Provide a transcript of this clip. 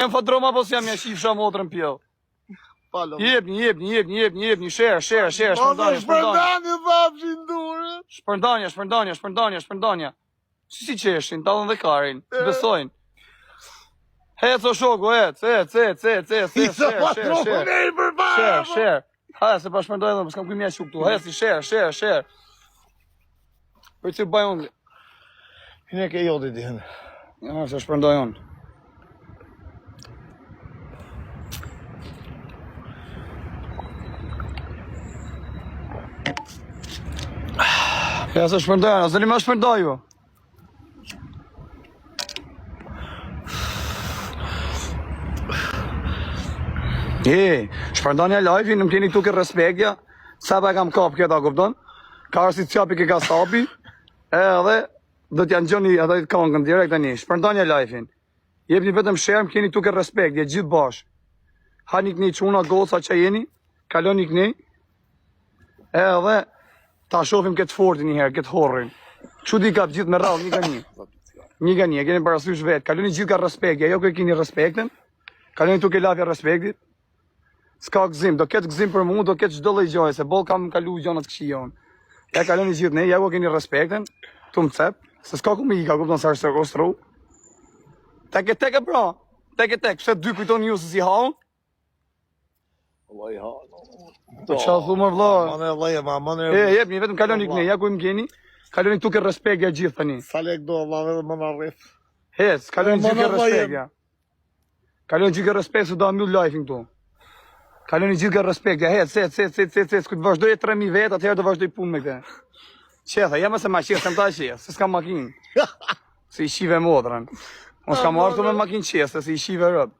Jam fadroma po s'jam ja shifsha motrën pjell. Jebni, share, shpërndanja. Si qeshin, talën dhe karin, si besojnë. Hec o shoku, hec, share. Ha, se pa shpërndoj edhe, s'kam kuj mja që këtu, hec, share. Për që bëj unë. Hine ke jodi di hënë. Ja, se shpërndoj unë. Ja, se shpërndoj unë, a zëri ma shpërndoj ju. Shpërndanja live, nuk keni këtu ke respektja, sa pa e kam kap këta, kupton? Ka arsi qapi ke kastapi, edhe do t'janë gjoni ata i kongën direkt tani. Shpërndanja live-in. Jepni vetëm shërm, keni këtu ke respektja, gjithë bashkë. Hani këni quna, goca që jeni, kaloni këni, edhe ta shofim këtë fortin njëherë, këtë horrin. Që di kap gjithë me rrallë, një ka një, keni parasysh vetë, kaloni gjithë ka respektja, jo ke keni respektin, kaloni tu ke lafja respektit. S'ka gëzim, do ketë gëzim për mu, do ketë çdo lloj gjoje, se boll kam kalu gjonat këshijon. Ja kaloni gjithë ne, ja ku keni respektin, tu më cep, se s'ka ku më i ka kupton sa është ostru. Tek bro, tek, pse dy kujton ju se si haun? Vllai ha. Po çfarë thu më vlla? Manë vllai, manë. Jepni vetëm kaloni këne, ja ku më keni. Kaloni tu ke respekt ja gjithë tani. Sa lek do vlla edhe më na rrif. Ec, kaloni gjithë ke respekt ja. Kaloni gjithë ke respekt se do mbyll live-in këtu. Kaloni gjithë ka respekt, ja hec, këtë vazhdoj 3000 vetë, atëherë do vazhdoj punë me këte. Qetha, jam se ma qethë, sem ta qethë, se s'kam makinë. Se i shive modrën. Unë s'kam artu me makinë qethë, se i shive rëbë.